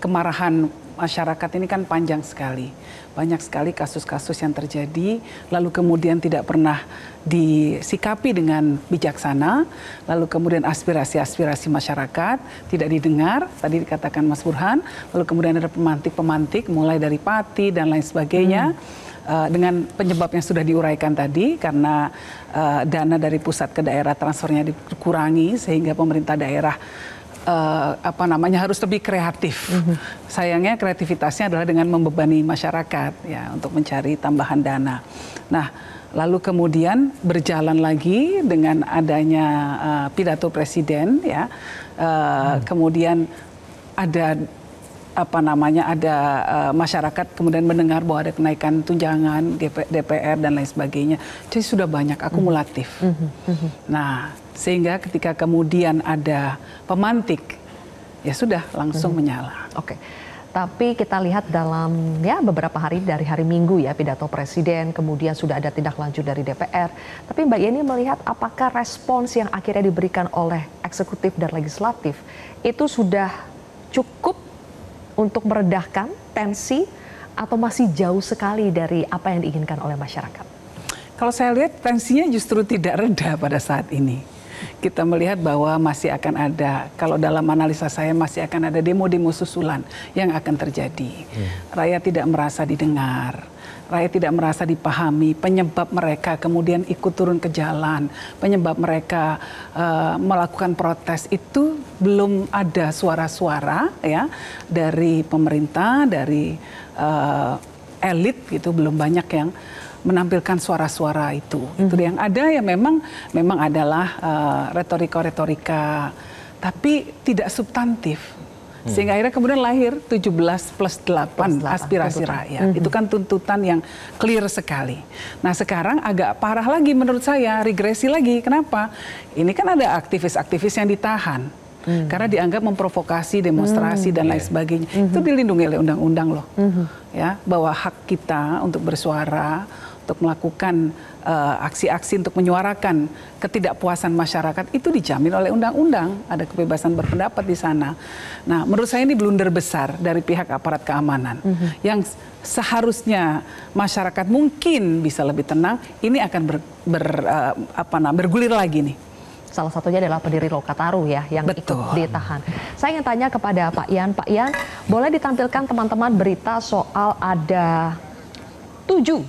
kemarahan masyarakat ini kan panjang sekali. Banyak sekali kasus-kasus yang terjadi, lalu kemudian tidak pernah disikapi dengan bijaksana, lalu kemudian aspirasi-aspirasi masyarakat tidak didengar, tadi dikatakan Mas Burhan, lalu kemudian ada pemantik-pemantik mulai dari Pati dan lain sebagainya. Dengan penyebab yang sudah diuraikan tadi, karena dana dari pusat ke daerah transfernya dikurangi sehingga pemerintah daerah harus lebih kreatif. Sayangnya kreativitasnya adalah dengan membebani masyarakat ya untuk mencari tambahan dana. Nah, lalu kemudian berjalan lagi dengan adanya pidato presiden ya. Kemudian ada masyarakat kemudian mendengar bahwa ada kenaikan tunjangan DPR dan lain sebagainya. Jadi sudah banyak akumulatif. Nah, sehingga ketika kemudian ada pemantik, ya sudah langsung menyala. Oke. Tapi kita lihat dalam beberapa hari dari hari Minggu ya, pidato presiden, kemudian sudah ada tindak lanjut dari DPR. Tapi Mbak Yeni melihat apakah respons yang akhirnya diberikan oleh eksekutif dan legislatif itu sudah cukup untuk meredahkan tensi atau masih jauh sekali dari apa yang diinginkan oleh masyarakat? Kalau saya lihat tensinya justru tidak reda pada saat ini. Kita melihat bahwa masih akan ada, kalau dalam analisa saya masih akan ada demo-demo susulan yang akan terjadi. Rakyat tidak merasa didengar, rakyat tidak merasa dipahami, penyebab mereka kemudian ikut turun ke jalan, penyebab mereka melakukan protes itu belum ada suara-suara ya dari pemerintah, dari elit gitu, belum banyak yang menampilkan suara-suara itu. Itu yang ada ya memang adalah retorika-retorika, tapi tidak substantif. Sehingga akhirnya kemudian lahir 17+8 aspirasi rakyat. Itu kan tuntutan yang clear sekali. Nah sekarang agak parah lagi menurut saya, regresi lagi. Kenapa? Ini kan ada aktivis-aktivis yang ditahan. Karena dianggap memprovokasi demonstrasi dan lain sebagainya. Itu dilindungi oleh undang-undang loh. Ya, bahwa hak kita untuk bersuara, untuk melakukan aksi-aksi untuk menyuarakan ketidakpuasan masyarakat itu dijamin oleh undang-undang. Ada kebebasan berpendapat di sana. Nah, menurut saya ini blunder besar dari pihak aparat keamanan yang seharusnya masyarakat mungkin bisa lebih tenang. Ini akan bergulir lagi nih. Salah satunya adalah pendiri Lokataru ya yang ikut ditahan. Saya ingin tanya kepada Pak Ian. Pak Ian, boleh ditampilkan teman-teman berita soal ada 7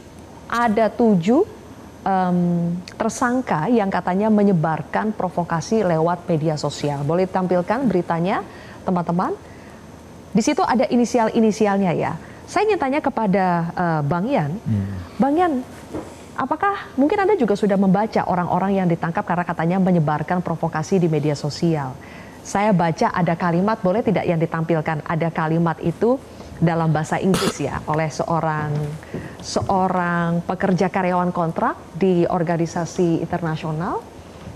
tersangka yang katanya menyebarkan provokasi lewat media sosial. Boleh ditampilkan beritanya, teman-teman? Di situ ada inisial-inisialnya ya. Saya ingin tanya kepada Bang Ian. Bang Ian, apakah mungkin Anda juga sudah membaca orang-orang yang ditangkap karena katanya menyebarkan provokasi di media sosial? Saya baca ada kalimat, boleh tidak yang ditampilkan? Ada kalimat itu dalam bahasa Inggris ya, oleh seorang pekerja karyawan kontrak di organisasi internasional.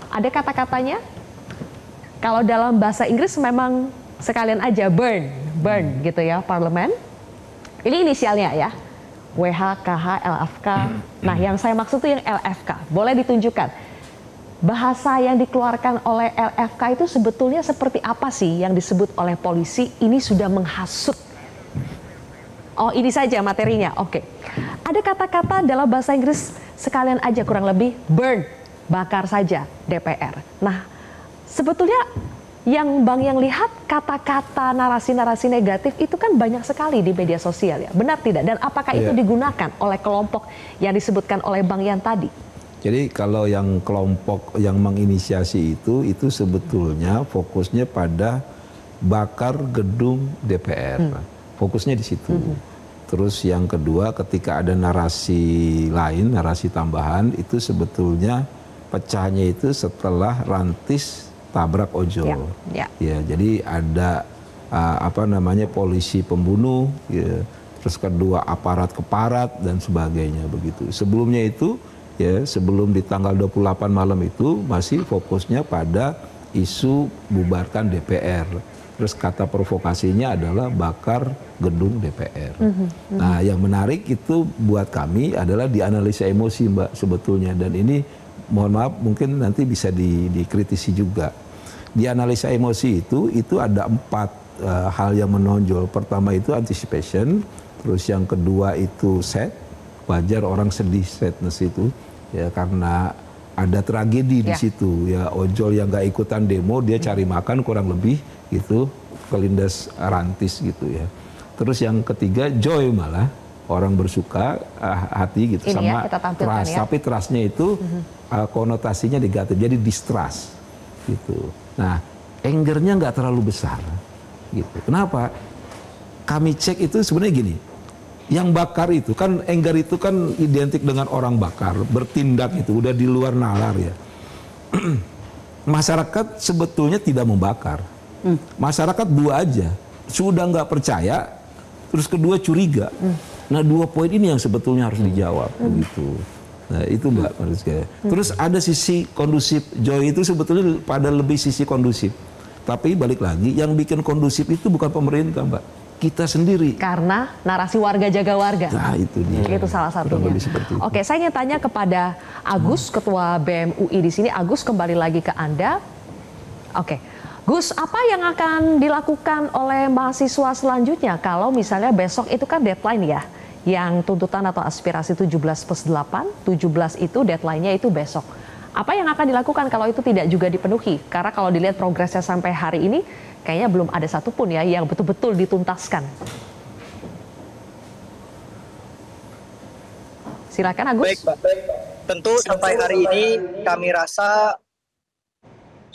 Ada kata-katanya. Kalau dalam bahasa Inggris memang sekalian aja burn gitu ya, parlemen. Ini inisialnya ya. WH, KH, LFK. Nah, yang saya maksud itu yang LFK. Boleh ditunjukkan. Bahasa yang dikeluarkan oleh LFK itu sebetulnya seperti apa sih yang disebut oleh polisi ini sudah menghasut. Oh, ini saja materinya. Oke. Ada kata-kata dalam bahasa Inggris sekalian aja kurang lebih burn, bakar saja DPR. Nah, sebetulnya yang Bang yang lihat kata-kata narasi-narasi negatif itu kan banyak sekali di media sosial ya, benar tidak? Dan apakah itu digunakan oleh kelompok yang disebutkan oleh Bang Yan tadi? Jadi kalau yang kelompok yang menginisiasi itu sebetulnya fokusnya pada bakar gedung DPR, fokusnya di situ. Terus yang kedua ketika ada narasi lain, narasi tambahan itu sebetulnya pecahnya itu setelah Rantis tabrak ojol. Ya, jadi ada polisi pembunuh, ya, terus kedua aparat keparat dan sebagainya begitu. Sebelumnya itu ya sebelum di tanggal 28 malam itu masih fokusnya pada isu bubarkan DPR. Terus kata provokasinya adalah bakar gedung DPR. Nah, yang menarik itu buat kami adalah dianalisa emosi Mbak sebetulnya, dan ini mohon maaf mungkin nanti bisa dikritisi juga. Di analisa emosi itu ada 4 hal yang menonjol. Pertama itu anticipation, terus yang kedua itu sad, wajar orang sedih, sadness itu ya karena ada tragedi di situ ya, ojol yang nggak ikutan demo dia cari makan kurang lebih gitu, kelindas Rantis gitu ya. Terus yang ketiga joy, malah orang bersuka hati gitu. Ini sama trust, tapi trustnya itu konotasinya negatif, jadi distrust gitu. Nah, angernya nggak terlalu besar gitu. Kenapa? Kami cek itu sebenarnya gini, yang bakar itu kan, anger itu kan identik dengan orang bakar, bertindak itu udah di luar nalar ya. Masyarakat sebetulnya tidak membakar. Masyarakat dua aja, sudah nggak percaya, terus kedua curiga. Nah, 2 poin ini yang sebetulnya harus dijawab begitu. Nah, itu Mbak menurut saya. Terus ada sisi kondusif, joy itu sebetulnya pada lebih sisi kondusif. Tapi balik lagi, yang bikin kondusif itu bukan pemerintah Mbak, kita sendiri. Karena narasi warga jaga warga. Nah, itu dia. Itu salah satunya. Oke, saya ingin tanya kepada Agus, Ketua BEM UI di sini. Agus, kembali lagi ke Anda. Oke. Gus, apa yang akan dilakukan oleh mahasiswa selanjutnya kalau misalnya besok itu kan deadline ya, yang tuntutan atau aspirasi 17+8, 17 itu deadline-nya itu besok. Apa yang akan dilakukan kalau itu tidak juga dipenuhi? Karena kalau dilihat progresnya sampai hari ini, kayaknya belum ada satupun ya yang betul-betul dituntaskan. Silakan Agus. Baik, Pak. Tentu sampai hari ini kami rasa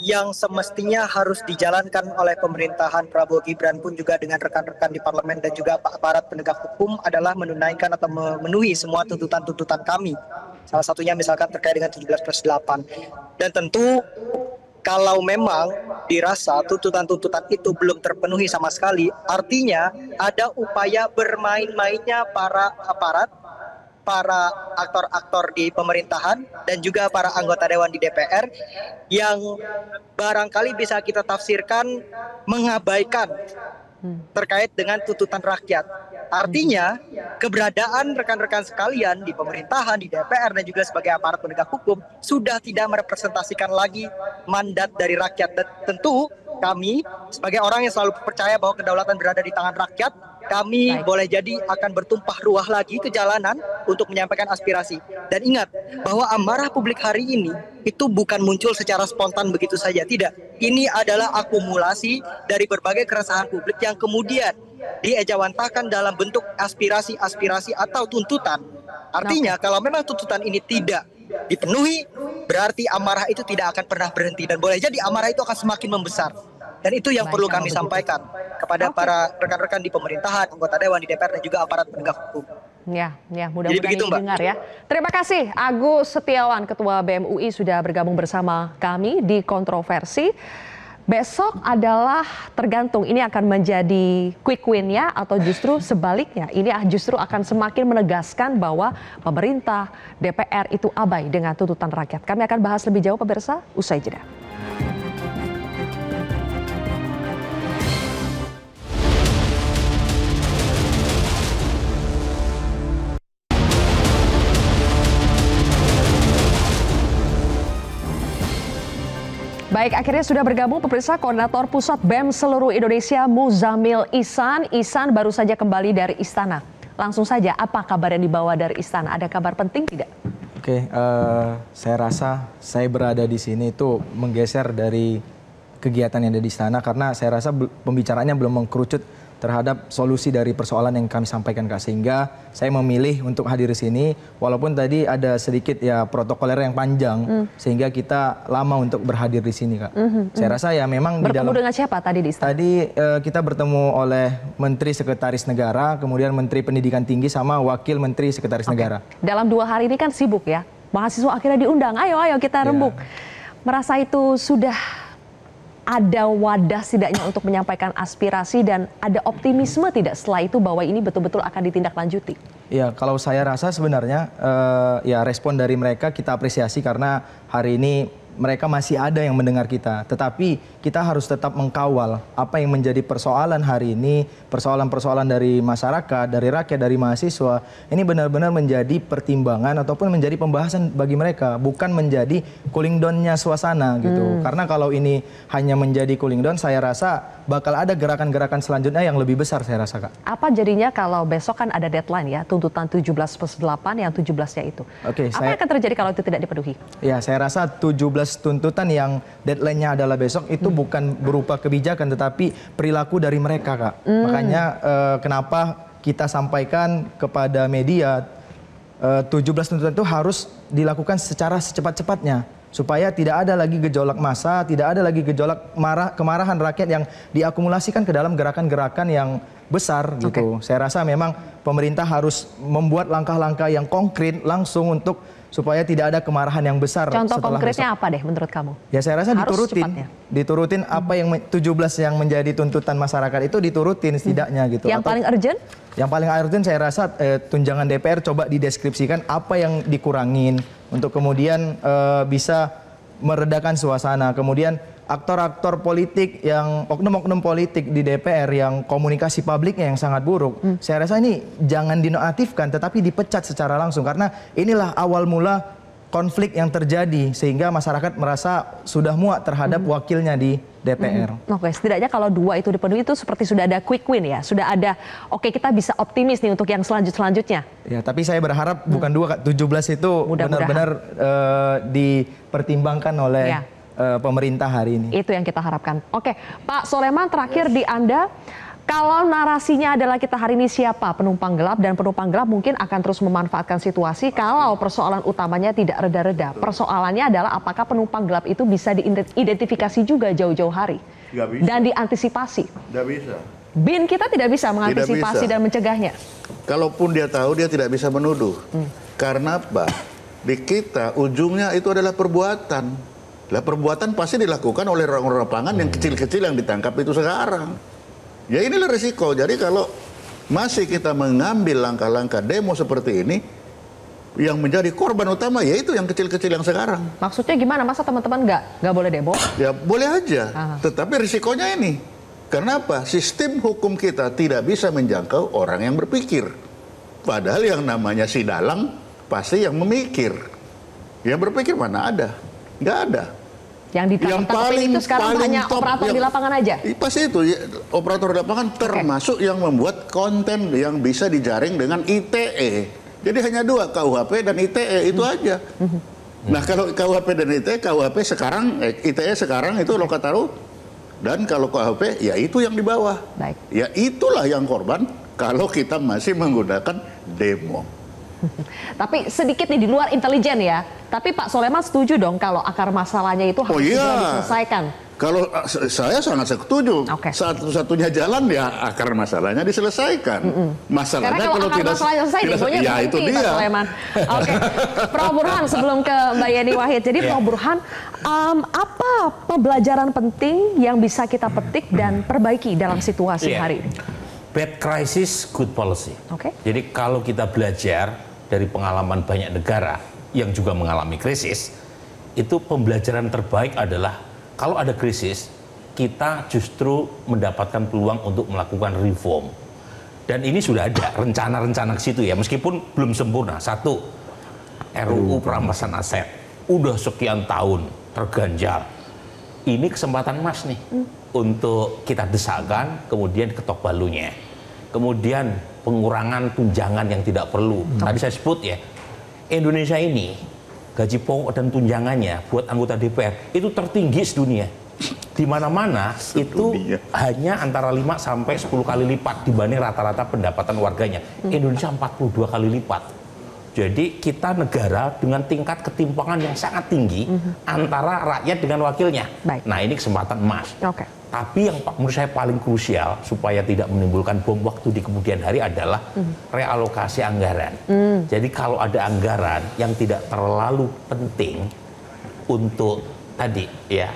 yang semestinya harus dijalankan oleh pemerintahan Prabowo Gibran pun juga dengan rekan-rekan di parlemen dan juga aparat penegak hukum adalah menunaikan atau memenuhi semua tuntutan-tuntutan kami. Salah satunya misalkan terkait dengan 17+8. Dan tentu kalau memang dirasa tuntutan-tuntutan itu belum terpenuhi sama sekali, artinya ada upaya bermain-mainnya para aparat, para aktor-aktor di pemerintahan, dan juga para anggota dewan di DPR yang barangkali bisa kita tafsirkan mengabaikan terkait dengan tuntutan rakyat. Artinya, keberadaan rekan-rekan sekalian di pemerintahan, di DPR, dan juga sebagai aparat penegak hukum sudah tidak merepresentasikan lagi mandat dari rakyat. Dan tentu kami sebagai orang yang selalu percaya bahwa kedaulatan berada di tangan rakyat, kami boleh jadi akan bertumpah ruah lagi ke jalanan untuk menyampaikan aspirasi. Dan ingat bahwa amarah publik hari ini itu bukan muncul secara spontan begitu saja. Tidak. Ini adalah akumulasi dari berbagai keresahan publik yang kemudian diejawantakan dalam bentuk aspirasi-aspirasi atau tuntutan. Artinya kalau memang tuntutan ini tidak dipenuhi, berarti amarah itu tidak akan pernah berhenti. Dan boleh jadi amarah itu akan semakin membesar. Dan itu yang perlu kami sampaikan kepada para rekan-rekan di pemerintahan, anggota dewan di DPR, dan juga aparat penegak hukum. Ya, mudah-mudahan ini didengar ya. Terima kasih Agus Setiawan, Ketua BEM UI sudah bergabung bersama kami di Kontroversi. Besok adalah tergantung ini akan menjadi quick win ya atau justru sebaliknya. Ini justru akan semakin menegaskan bahwa pemerintah DPR itu abai dengan tuntutan rakyat. Kami akan bahas lebih jauh pemirsa usai jeda. Baik, akhirnya sudah bergabung pemirsa Koordinator Pusat BEM seluruh Indonesia Muzamil Ihsan. Ihsan baru saja kembali dari Istana. Langsung saja, apa kabar yang dibawa dari Istana? Ada kabar penting tidak? Oke, saya rasa saya berada di sini itu menggeser dari kegiatan yang ada di Istana karena saya rasa pembicaraannya belum mengkerucut terhadap solusi dari persoalan yang kami sampaikan, Kak. Sehingga saya memilih untuk hadir di sini walaupun tadi ada sedikit ya protokoler yang panjang sehingga kita lama untuk berhadir di sini, Kak. Saya rasa ya memang bertemu dengan siapa tadi di Istana? Tadi kita bertemu oleh Menteri Sekretaris Negara, kemudian Menteri Pendidikan Tinggi sama Wakil Menteri Sekretaris Negara. Dalam 2 hari ini kan sibuk ya. Mahasiswa akhirnya diundang, ayo kita rembuk. Merasa itu sudah ada wadah setidaknya untuk menyampaikan aspirasi dan ada optimisme tidak setelah itu bahwa ini betul-betul akan ditindaklanjuti? Ya, kalau saya rasa sebenarnya ya respon dari mereka kita apresiasi karena hari ini mereka masih ada yang mendengar kita. Tetapi kita harus tetap mengkawal apa yang menjadi persoalan hari ini, persoalan-persoalan dari masyarakat, dari rakyat, dari mahasiswa. Ini benar-benar menjadi pertimbangan ataupun menjadi pembahasan bagi mereka, bukan menjadi cooling down-nya suasana gitu. Karena kalau ini hanya menjadi cooling down, saya rasa bakal ada gerakan-gerakan selanjutnya yang lebih besar, saya rasa, Kak. Apa jadinya kalau besok kan ada deadline ya, tuntutan 17+8 yang 17-nya itu. Apa yang akan terjadi kalau itu tidak dipenuhi? Ya, saya rasa 17 tuntutan yang deadline-nya adalah besok itu bukan berupa kebijakan tetapi perilaku dari mereka, Kak. Makanya kenapa kita sampaikan kepada media 17 tuntutan itu harus dilakukan secara secepat-cepatnya supaya tidak ada lagi gejolak massa, tidak ada lagi gejolak kemarahan rakyat yang diakumulasikan ke dalam gerakan-gerakan yang besar gitu. Saya rasa memang pemerintah harus membuat langkah-langkah yang konkret langsung untuk supaya tidak ada kemarahan yang besar. Contoh konkretnya apa deh menurut kamu? Ya saya rasa diturutin apa yang 17 yang menjadi tuntutan masyarakat itu diturutin setidaknya gitu. Yang paling urgent? Yang paling urgent saya rasa tunjangan DPR coba dideskripsikan apa yang dikurangin untuk kemudian bisa meredakan suasana. Kemudian aktor-aktor politik yang oknum-oknum politik di DPR yang komunikasi publiknya yang sangat buruk. Saya rasa ini jangan dinonaktifkan tetapi dipecat secara langsung karena inilah awal mula konflik yang terjadi sehingga masyarakat merasa sudah muak terhadap wakilnya di DPR. Oke, setidaknya kalau 2 itu dipenuhi itu seperti sudah ada quick win ya, sudah ada kita bisa optimis nih untuk yang selanjutnya. Ya, tapi saya berharap bukan 2, 17 itu benar-benar dipertimbangkan oleh pemerintah hari ini. Itu yang kita harapkan. Oke, Pak Soleman, terakhir di Anda, kalau narasinya adalah kita hari ini siapa penumpang gelap dan penumpang gelap mungkin akan terus memanfaatkan situasi kalau persoalan utamanya tidak reda-reda. Persoalannya adalah apakah penumpang gelap itu bisa diidentifikasi juga jauh-jauh hari dan diantisipasi. Tidak bisa. BIN kita tidak bisa mengantisipasi dan mencegahnya. Kalaupun dia tahu, dia tidak bisa menuduh. Karena apa? Di kita ujungnya itu adalah perbuatan. Lah perbuatan pasti dilakukan oleh orang-orang lapangan yang kecil-kecil yang ditangkap itu sekarang. Ya inilah resiko. Jadi kalau masih kita mengambil langkah-langkah demo seperti ini, yang menjadi korban utama yaitu yang kecil-kecil yang sekarang. Maksudnya gimana? Masa teman-teman nggak boleh demo? Ya boleh aja, tetapi risikonya ini. Kenapa? Sistem hukum kita tidak bisa menjangkau orang yang berpikir. Padahal yang namanya si dalang pasti yang memikir. Yang berpikir mana ada? Nggak ada. Yang ditangkap itu sekarang hanya operator di lapangan aja? Pasti itu, operator di lapangan termasuk yang membuat konten yang bisa dijaring dengan ITE. Jadi hanya 2, KUHP dan ITE, itu aja. Nah kalau KUHP dan ITE, KUHP sekarang, ITE sekarang itu Lokataru, dan kalau KUHP ya itu yang di bawah. Baik. Ya itulah yang korban kalau kita masih menggunakan demo. Tapi sedikit nih di luar intelijen ya. Tapi Pak Soleman setuju dong kalau akar masalahnya itu harus diselesaikan. Kalau saya sangat setuju. Satu-satunya jalan ya akar masalahnya diselesaikan. Masalahnya karena kalau tidak selesai, ya itu dia. Pak Soleman. Oke. Prof Burhan sebelum ke Mbak Yeni Wahid. Jadi Prof Burhan, apa pembelajaran penting yang bisa kita petik dan perbaiki dalam situasi hari ini? Bad crisis, good policy. Jadi kalau kita belajar dari pengalaman banyak negara yang juga mengalami krisis, itu pembelajaran terbaik adalah kalau ada krisis, kita justru mendapatkan peluang untuk melakukan reform. Dan ini sudah ada rencana-rencana ke situ ya, meskipun belum sempurna. 1, RUU perampasan aset, udah sekian tahun terganjal. Ini kesempatan emas nih untuk kita desakkan, kemudian ketok palunya. Kemudian pengurangan tunjangan yang tidak perlu. Tadi saya sebut ya, Indonesia ini gaji pokok dan tunjangannya buat anggota DPR itu tertinggi sedunia. Di mana-mana itu hanya antara 5 sampai 10 kali lipat dibanding rata-rata pendapatan warganya. Indonesia 42 kali lipat. Jadi kita negara dengan tingkat ketimpangan yang sangat tinggi antara rakyat dengan wakilnya. Nah ini kesempatan emas. Tapi yang menurut saya paling krusial supaya tidak menimbulkan bom waktu di kemudian hari adalah realokasi anggaran. Jadi kalau ada anggaran yang tidak terlalu penting untuk tadi ya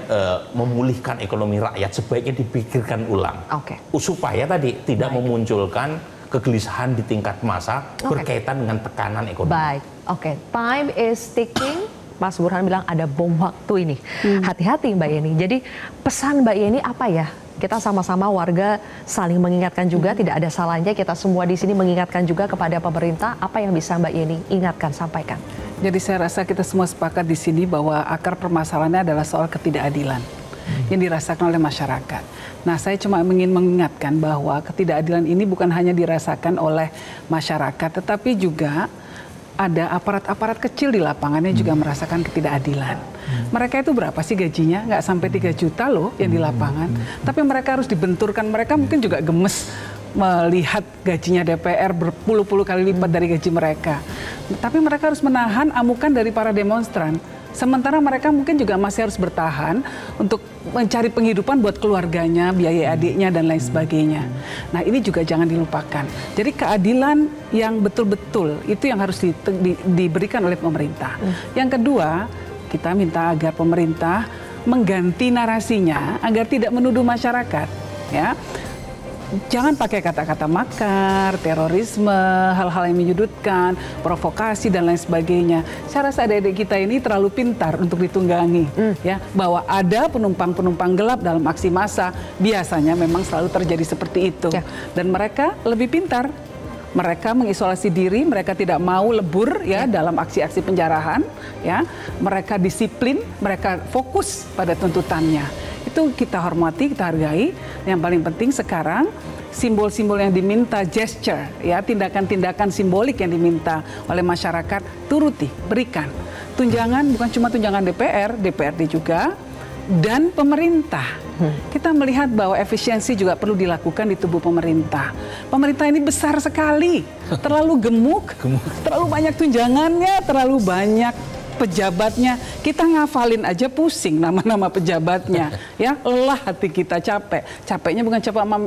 memulihkan ekonomi rakyat, sebaiknya dipikirkan ulang. Supaya tadi tidak memunculkan kegelisahan di tingkat massa berkaitan dengan tekanan ekonomi. Time is ticking. Mas Burhan bilang ada bom waktu ini. Hati-hati Mbak Yeni. Jadi pesan Mbak Yeni apa ya? Kita sama-sama warga saling mengingatkan juga, tidak ada salahnya kita semua di sini mengingatkan juga kepada pemerintah. Apa yang bisa Mbak Yeni ingatkan, sampaikan? Jadi saya rasa kita semua sepakat di sini bahwa akar permasalahannya adalah soal ketidakadilan yang dirasakan oleh masyarakat. Nah, saya cuma ingin mengingatkan bahwa ketidakadilan ini bukan hanya dirasakan oleh masyarakat, tetapi juga ada aparat-aparat kecil di lapangannya juga merasakan ketidakadilan. Mereka itu berapa sih gajinya? Nggak sampai 3 juta loh yang di lapangan. Tapi mereka harus dibenturkan. Mereka mungkin juga gemes melihat gajinya DPR berpuluh-puluh kali lipat dari gaji mereka. Tapi mereka harus menahan amukan dari para demonstran. Sementara mereka mungkin juga masih harus bertahan untuk mencari penghidupan buat keluarganya, biaya adiknya, dan lain sebagainya. Nah ini juga jangan dilupakan. Jadi keadilan yang betul-betul itu yang harus diberikan oleh pemerintah. Yang kedua, kita minta agar pemerintah mengganti narasinya agar tidak menuduh masyarakat. Ya. Jangan pakai kata-kata makar, terorisme, hal-hal yang menyudutkan, provokasi dan lain sebagainya. Saya rasa adik-adik kita ini terlalu pintar untuk ditunggangi, ya, bahwa ada penumpang-penumpang gelap dalam aksi massa, biasanya memang selalu terjadi seperti itu. Dan mereka lebih pintar. Mereka mengisolasi diri, mereka tidak mau lebur ya dalam aksi-aksi penjarahan, ya. Mereka disiplin, mereka fokus pada tuntutannya. Itu kita hormati, kita hargai. Yang paling penting sekarang simbol-simbol yang diminta, gesture, ya, tindakan-tindakan simbolik yang diminta oleh masyarakat, turuti, berikan. Tunjangan bukan cuma tunjangan DPR, DPRD juga, dan pemerintah. Kita melihat bahwa efisiensi juga perlu dilakukan di tubuh pemerintah. Pemerintah ini besar sekali, terlalu gemuk, terlalu banyak tunjangannya, terlalu banyak pejabatnya, kita ngafalin aja pusing nama-nama pejabatnya, ya lelah hati kita, capeknya bukan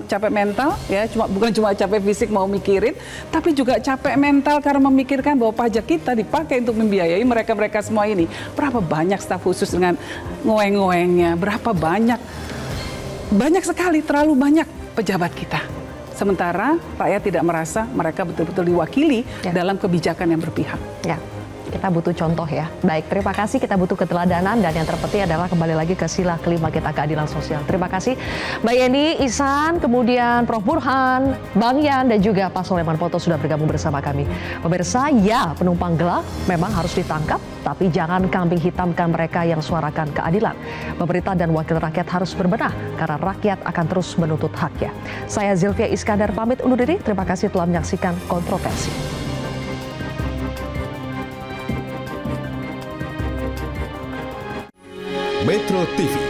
capek mental, ya bukan cuma capek fisik mau mikirin, tapi juga capek mental karena memikirkan bahwa pajak kita dipakai untuk membiayai mereka semua ini. Berapa banyak staf khusus dengan ngoeng-ngoengnya, berapa banyak sekali, terlalu banyak pejabat kita. Sementara rakyat tidak merasa mereka betul-betul diwakili dalam kebijakan yang berpihak. Ya. Kita butuh contoh ya. Baik, terima kasih. Kita butuh keteladanan dan yang terpenting adalah kembali lagi ke sila kelima kita, keadilan sosial. Terima kasih Mbak Yeni, Ihsan, kemudian Prof. Burhan, Bang Yan, dan juga Pak Soleman Poto sudah bergabung bersama kami. Pemirsa, ya penumpang gelap memang harus ditangkap, tapi jangan kambing hitamkan mereka yang suarakan keadilan. Pemerintah dan wakil rakyat harus berbenah karena rakyat akan terus menuntut haknya. Saya Zilvia Iskandar pamit undur diri. Terima kasih telah menyaksikan Kontroversi. Metro TV